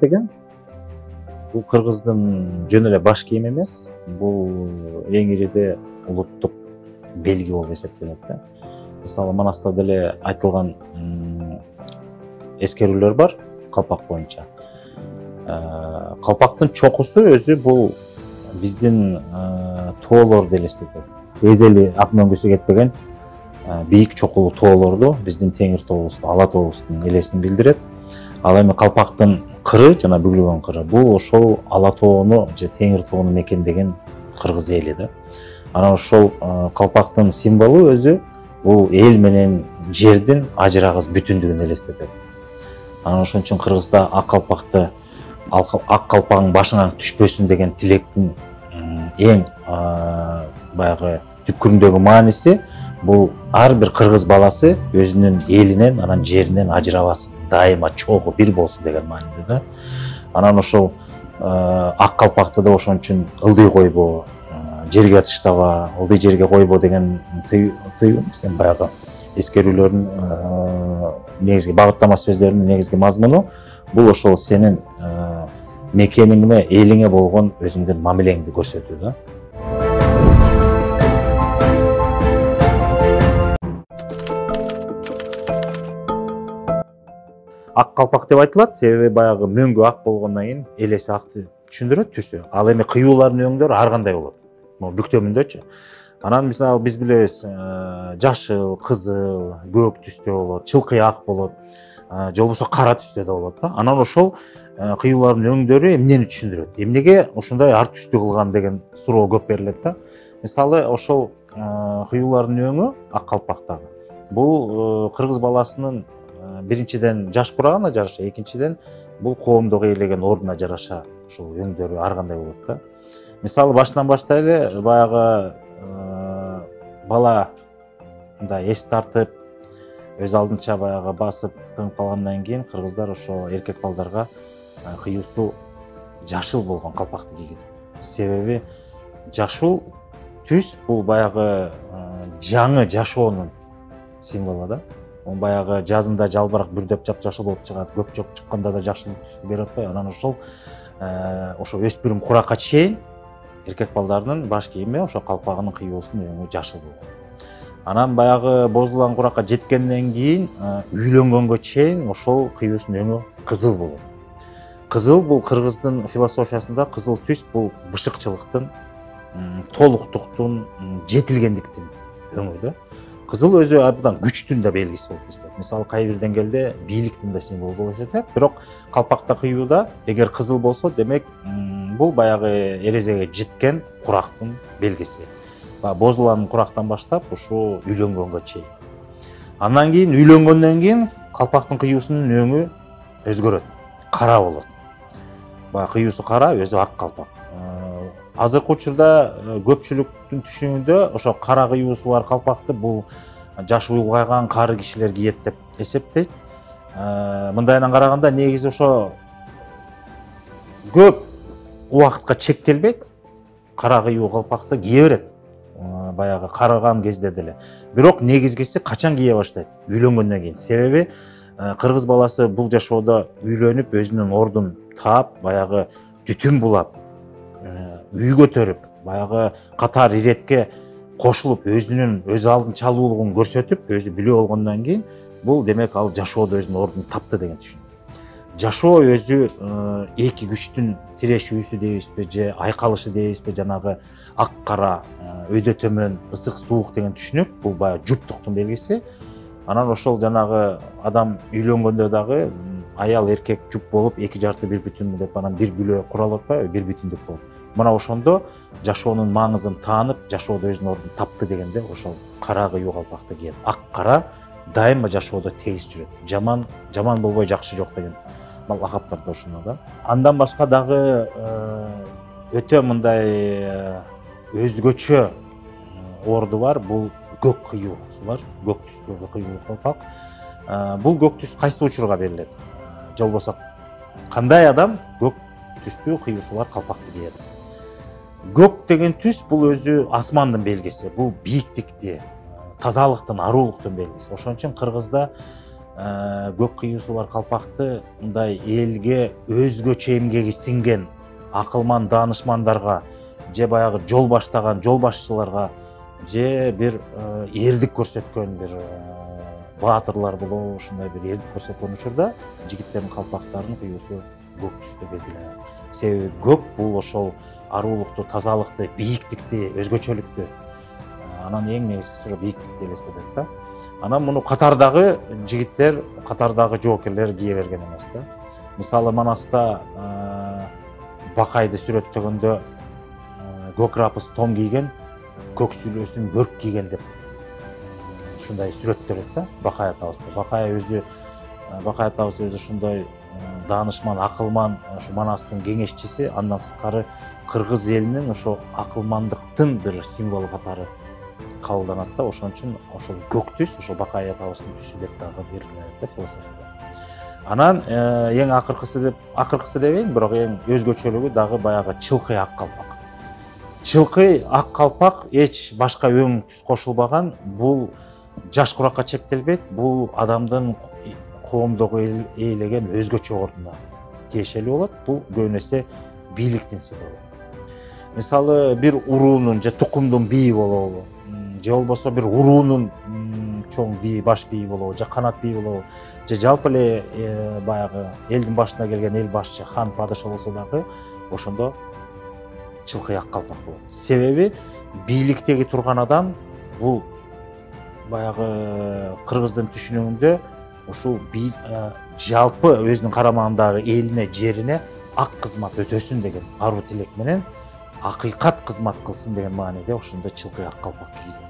деген бул кыргыздын жөн эле баш кийими эмес, бул эң ириде улуттук белги болуп эсептелет да. Мисалы Манаста деле айтылган эскерүүлөр бар калпак боюнча. Калпактын чокусу өзү бул биздин тоолорду элестетет. Эзели ак мөңгүсү кетпеген бийик чокулуу тоолорду, биздин Теңир тообузду, Ала тообуздун элесин билдирет. Ал эми калпактын кыры, жана бүгүлгөн кыры, бул ошол Ала тоону же Теңир тоону мекендеген кыргыз эли да. Анан ошол калпактын символу өзү бул эл менен жердин ажырагыс бүтүндүгүн элестетет. Анан ошон үчүн кыргызда ак калпакты ак калпагың башыңан түшпөсүн деген тилектин эң баягы түпкүрүндөгү мааниси бул ар бир кыргыз баласы өзүнүн элинен, анан жеринен ажырабасын, дайыма чогуу бир болсун деген мааниде да. Анан ошол ак калпакты да ошон үчүн ылдый койбо, жерге тыштаба, ылдый жерге койбо деген тыюу баягы эскерүүлөрдүн негизги багыттама сөздөрүнүн негизги мазмуну бул ошол сенин мекениңе, элиңе болгон өзүңдүн мамилеңди көрсөтүү да. Ак калпак деп айтылат, себеби баягы мөңгү ак болгондон кийин элеси акты түшүндүрөт түсү. Ал эми кыюулардын өңдөрү ар кандай болот. Могу бүктөмүндөчү. Анан мисалы биз билебиз, жашыл, кызыл, көк түстө болот, чылкый ак болот, же болбосо кара түстө да болот да. Анан ошол кыюулардын өңдөрү эмнени түшүндүрөт? Эмнеге ошондой ар түстүү кылган деген суроо көп берилет да. Мисалы ошол кыюулардын өңү ак калпактагы. Бул кыргыз баласынын биринчиден жаш курагына жараша, экинчиден бул коомдогу ээлеген ордуна жараша ушул өңдөрү ар кандай болот да. Мисалы башынан баштайлы, баягы бала мындай эс тартып, өз алдынча баягы басып тыңып калгандан кийин кыргыздар ошо эркек балдарга кыюусу жашыл болгон калпакты кийгизет. Себеби жашыл түс бул баягы жаңы жашоонун символу да. Ол баягы жазында жалбырак бүрдөп жапжашыл болуп чыгат, көпчөк чыкканда да жашыл түстү берип атпайбы? Анан ошо өспүрүм куракка чейин эркек балдардын баш кийими ошо калпагынын кыюусунун өңү жашыл болгон. Анан баягы бозулган куракка жеткенден кийин үйлөнгөнгө чейин ошол кыюусунун өңү кызыл болот. Кызыл бул кыргыздын философиясында кызыл түс бул бышыкчылыктын, толуктуктун, жетилгендиктин өңү да. Кызыл өзү абдан күчтүн да белгиси болуп эсептелет. Мисалы кай бир деңгээлде бийликтин да символу болуп эсептелет. Бирок калпакта кыюуда эгер кызыл болсо, демек бул баягы эрезеге жеткен курактын белгиси. Бозулган курактан баштап ушу үйлөнгөнгө чейин. Андан кийин үйлөнгөндөн кийин калпактын кыюусунун өңү өзгөрөт, кара болот. Баягы кыюусу кара, өзү ак калпак. Азыркы учурда көпчүлүктүн түшүнүгүндө ошо кара кыюусу бар калпакты бул жашы улгайган кары кишилер кийет деп эсептейт. Мындайынан караганда негизи ошо көп убакытка чектелбейт. Кара кыюу калпакты кие берет. Баягы карыган кезде деле. Бирок негизгиси качан кие баштайт? Үйлөнгөндөн кийин. Себеби кыргыз баласы бул жашоодо үйлөнүп, өзүнүн ордун таап, баягы түтүн булап, үй көтөрүп, баягы катар иретке кошулуп, өз алдын чалуулугун көрсөтүп, өзү билүү болгондон кийин, бул демек ал жашоодо өзүнүн ордун тапты деген түшүн. Жашоо өзү эки күчтүн тирешүүсү дейбизби, же айкалышы дейбизби, жанагы ак кара, өйдө төмөн, ысык суук деген түшүнүк, бул баягы жуптуктун белгиси. Анан ошол жанагы адам үйлөнгөндө дагы аял эркек жуп болуп, эки жарты бир бүтүн деп анан бир күлө куралып атпайбы, бир бүтүндүк болуп. Мына ошондо жашоонун маңызын таанып, жашоодо өзүнүн ордун тапты дегенде ошол кара кыюу калпакты кийет. Ак кара дайыма жашоодо тегиз жүрөт. Жаман болбой жакшы жок деген лакаптар да ошондо да. Андан башка дагы өтө мындай өзгөчө орду бар. Бул көк кыюусу бар. Көк түстөгү кыюу калпак. Бул көк түс кайсы учурга берилет? Же болбосо кандай адам көк түстүү кыюусу бар калпакты кийет? Көк деген түс бул өзү асмандын белгиси. Бул бийиктикти, тазалыктын, арулуктун белгиси. Ошон үчүн кыргызда көк кыюусу бар калпакты мындай элге өзгөчө эмгеги сиңген акылман даанышмандарга же баягы жол баштаган жол башчыларга же бир эрдик көрсөткөн бир баатырлар болобу, ушундай бир эрдик көрсөткөн учурда жигиттердин калпактарынын кыюусу көк түстө белгиленет. Себеби көк бул ошол арулукту, тазалыкты, бийиктикти, өзгөчөлүктү. Анан эң негизгиси ошо бийиктикти элестетет да. Анан муну катардагы жигиттер, катардагы жоокерлер кие берген эмес да. Мисалы Манаста Бакайды сүрөттөгөндө көк рапыс том кийген, көк сүйлөсүн бөрк кийген деп ушундай сүрөттөлөт да Бакай атабызды. Бакай атабыз өзү ушундай даанышман, акылман, ошо Манастын кеңешчиси, андан сырткары кыргыз элинин ошо акылмандыктын бир символу катары кабылданат да. Ошон үчүн ошол көк түс, ошо Бакай атабыздын түсү деп дагы белгиленет да философияда. Анан эң акыркысы дебейин, бирок эң өзгөчөлүгү дагы баягы чылкый ак калпак. Чылкый ак калпак эч башка өң түс кошулбаган, бул жаш куракка чектелбейт, бул адамдын коомдогу ээлеген өзгөчө ордуна тиешелүү болот. Бул көбүнө эсе бийликтин символу. Мисалы бир уруунун же тукумдун бийи болобу, же болбосо бир уруунун чоң бийи, баш бийи болобу, же канат бийи болобу, же жалпы эле баягы элдин башына келген эл башчы, хан, падыша болсо дагы ошондо чылкый ак калпак болот. Себеби бийликтеги турган адам бул баягы кыргыздын түшүнүгүндө ушул жалпы өзүнүн карамагындагы элине, жерине ак кызмат өтөсүн деген аруу тилек менен акыйкат кызмат кылсын деген мааниде ошондо чылкый ак калпак кийизет.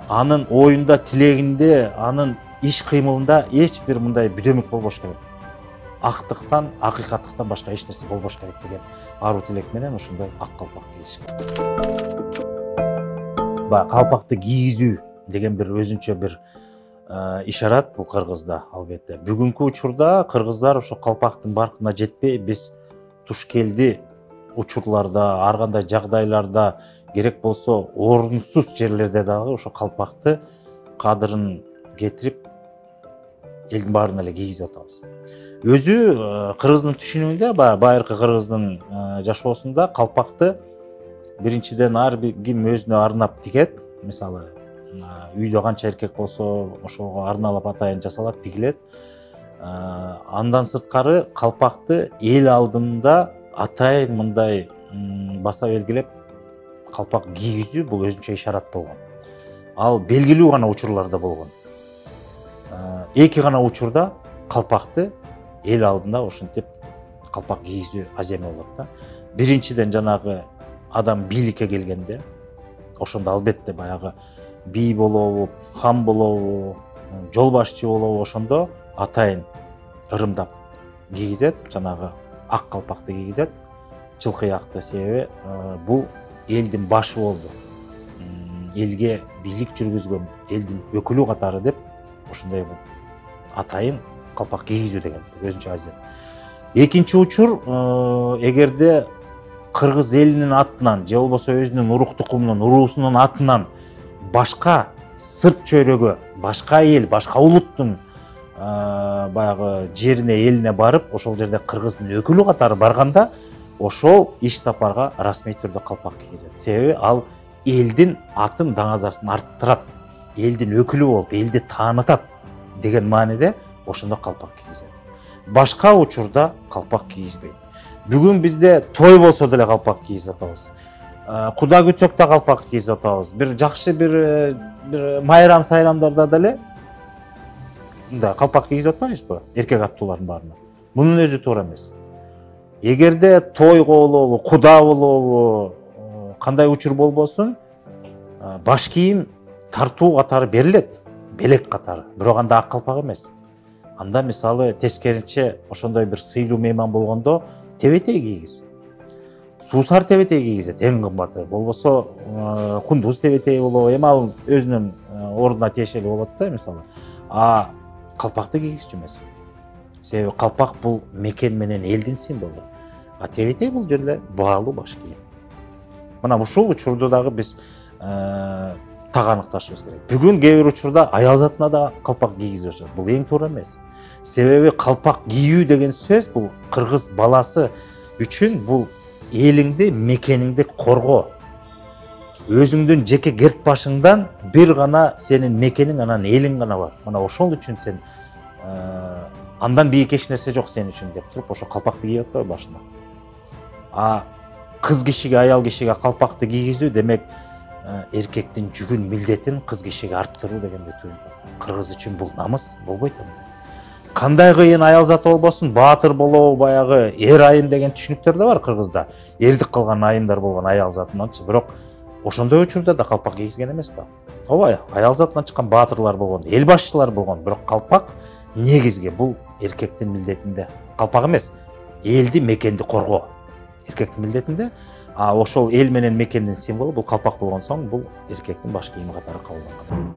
Анын оюнда, тилегинде, анын иш кыймылында эч бир мындай бүдөмүк болбош керек. Актыктан, акыйкаттыктан башка эч нерсе болбош керек деген аруу тилек менен ошондой ак калпак кийишкен. Калпакты кийизүү деген бир өзүнчө бир ишарат бул кыргызда албетте. Бүгүнкү учурда кыргыздар ошо калпактын баркына жетпей, биз туш келди учурларда, ар кандай жагдайларда, керек болсо орунсуз жерлерде дагы ошо калпакты кадырын кетирип элдин баарына эле кийгизип атабыз. Өзү кыргыздын түшүнүгүндө, байыркы кыргыздын жашоосунда калпакты биринчиден ар ким өзүнө арнап тигет. Мисалы үйдө канча эркек болсо ошого арналап атайын жасалат, тигилет. Андан сырткары калпакты эл алдында атайын мындай баса белгилеп калпак кийгизүү бул өзүнчө ишарат болгон. Ал белгилүү гана учурларда болгон. Эки гана учурда калпакты эл алдында ошентип калпак кийгизүү аземи болот да. Биринчиден жанагы адам бийликке келгенде, ошондо албетте баягы бий болобу, хан болобу, жол башчы болобу, ошондо атайын ырымдап кийгизет, жанагы ак калпакты кийгизет, чылкый акты. Себеби бул элдин башы болду, элге бийлик жүргүзгөн элдин өкүлү катары деп ошондой бул атайын калпак кийгизүү деген өзүнчө азем. Экинчи учур, эгерде кыргыз элинин атынан же болбосо өзүнүн урук тукумунун, уруусунун атынан башка сырт чөйрөгө, башка эл, башка улуттун баягы жерине, элине барып, ошол жерде кыргыздын өкүлү катары барганда, ошол иш сапарга расмий түрдө калпак кийгизет. Себеби ал элдин атын, даңазасын арттырат, элдин өкүлү болуп, элди таанытат деген мааниде ошондо калпак кийгизет. Башка учурда калпак кийизбейт. Бүгүн бизде той болсо деле калпак кийизип атабыз. Куда күтөктө калпак кийизип атабыз. Бир жакшы бир майрам сайрамдарда деле калпак кийизип атпайбызбы? Эркек аттуулардын баарына. Мунун өзү туура эмес. Эгерде тойго болобу, куда болобу, кандай учур болбосун, баш кийим тартуу катары берилет, белек катары. Бирок анда ак калпак эмес. Анда мисалы тескеринче ошондой бир сыйлуу мейман болгондо тебетей кийгиз. Суусар тебетей кийгизет, эң кымбаты. Болбосо кундуз тебетей болобу, эми ал өзүнүн ордуна тиешелүү болот да мисалы. Калпакты кийгизчү эмес. Себеби калпак бул мекен менен элдин символу. Тебетей бул жөн эле баалуу баш кийим. Мына ушул учурда дагы биз так аныкташыбыз керек. Бүгүн кээ бир учурда аял затына да калпак кийгизип жатышат. Бул эң туура эмес. Себеби калпак кийүү деген сөз бул кыргыз баласы үчүн бул элиңди, мекениңди коргоо. Өзүңдүн жеке керт башыңдан бир гана сенин мекениң, анан элиң гана бар. Мына ошол үчүн сен андан бийик эч нерсе жок сен үчүн деп туруп ошо калпакты кийип атпайбы башына. Кыз кишиге, аял кишиге калпакты кийгизүү демек эркектин жүгүн, милдетин кыз кишиге арттыруу дегенди туюнат. Кыргыз үчүн бул намыс болбойт андай. Кандай кыйын аял заты болбосун, баатыр болобу, баягы эр айым деген түшүнүктөр да бар кыргызда. Эрдик кылган айымдар болгон аял затынанчы, бирок ошондой учурда да калпак кийгизген эмес да. Ооба, аял затынан чыккан баатырлар болгон, эл башчылар болгон, бирок калпак негизги бул эркектин милдетинде. Калпак эмес, элди, мекенди коргоо. Эркектин милдетинде, ошол эл менен мекендин символу бул калпак болгон соң, бул эркектин баш кийими катары кабылданган.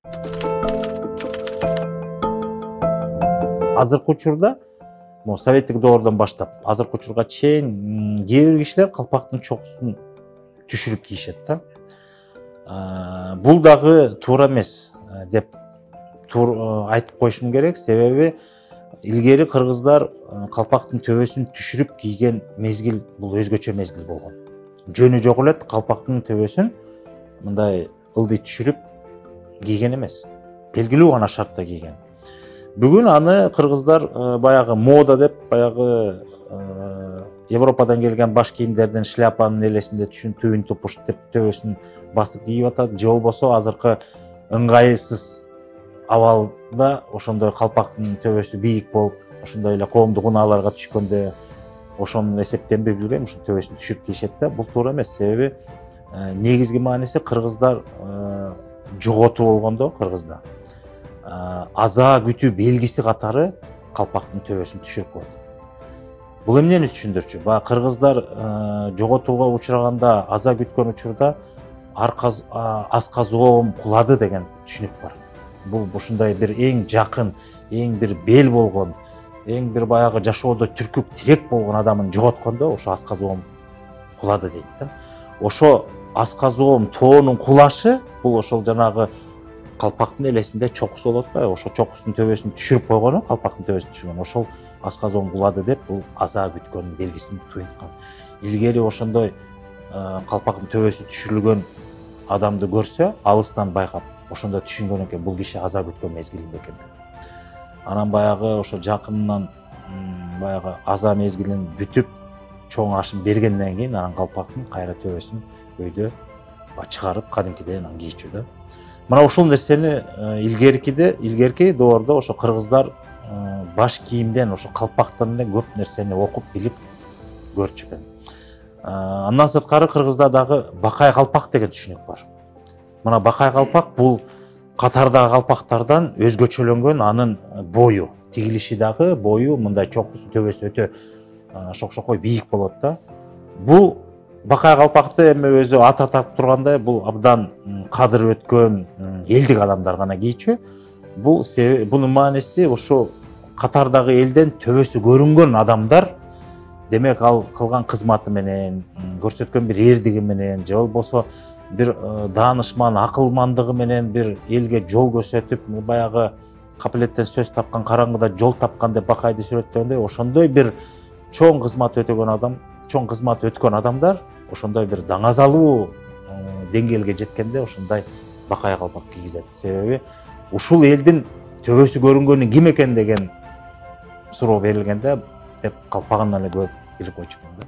Азыркы учурда, советтик доордон баштап, азыркы учурга чейин кээ бир кишилер калпактын чокусун түшүрүп кийишет да. Бул дагы туура эмес деп айтып коюшум керек, себеби илгери кыргыздар калпактын төбөсүн түшүрүп кийген мезгил бул өзгөчө мезгил болгон. Жөнү жок эле калпактын төбөсүн мындай ылдый түшүрүп кийген эмес. Белгилүү гана шартта кийген. Бүгүн аны кыргыздар баягы мода деп, баягы Европадан келген баш кийимдерден шляпанын элесинде түбүн тупуш деп төбөсүн басып кийип атат, же болбосо азыркы ыңгайсыз абалда ошондой калпактын төбөсү бийик болуп, ошондой эле коомдук унааларга түшкөндө ошонун эсептенби билбейм, ошо төбөсүн түшүрүп кийишет да. Бул туура эмес, себеби негизги мааниси кыргыздар жоготуу болгондо кыргызда аза күтүү белгиси катары калпактын төбөсүн түшүрүп коет. Бул эмнени түшүндүрчү? Кыргыздар жоготууга учураганда, аза күткөн учурда асказоом кулады деген түшүнүк бар. Бул ушундай бир эң жакын, эң бир бел болгон, эң бир баягы жашоодо түркүк тирек болгон адамын жоготкондо ошо асказоом кулады дейт да. Ошо асказоом тоонун кулашы бул ошол жанагы калпактын элесинде чокусу болуп атпайбы? Ошо чокустун төбөсүн түшүрүп койгону, калпактын төбөсүн түшүргөн. Ошол асказоом кулады деп бул аза күткөн белгисин туюнткан. Илгери ошондой калпактын төбөсү түшүрүлгөн адамды көрсө, алыстан байкап, ошондо түшүнгөн экен бул киши аза күткөн мезгилинде экен деп. Анан баягы ошо жакынынан баягы аза мезгилин бүтүп, чоң ашын бергенден кийин анан калпактын кайра төбөсүн өйдө чыгарып кадимкидей анан кийчү да. Мына ушул нерсени илгерки доордо ошо кыргыздар баш кийимден, ошо калпактан эле көп нерсени окуп билип көрчү экен. Андан сырткары кыргызда дагы бакай калпак деген түшүнүк бар. Мына бакай калпак бул катардагы калпактардан өзгөчөлөнгөн, анын бою, тигилиши дагы, бою мындай чокусу, төбөсү өтө шокшокой бийик болот да. Бул бакай калпакты эми өзү аты атап тургандай, бул абдан кадыр өткөн элдик адамдар гана кийчү. Бунун мааниси ошо катардагы элден төбөсү көрүнгөн адамдар, демек ал кылган кызматы менен, көрсөткөн бир эрдиги менен, же болбосо бир даанышман, акылмандыгы менен бир элге жол көрсөтүп, баягы капилеттен сөз тапкан, караңгыда жол тапкан деп бакайды сүрөттөгөндөй, ошондой бир чоң кызмат өткөн адамдар ошондой бир даңазалуу деңгээлге жеткенде ошондой бакай калпак кийгизет. Себеби ушул элдин төбөсү көрүнгөнү ким экен деген суроо берилгенде деп калпагынан эле көрүп билип койчу экен да.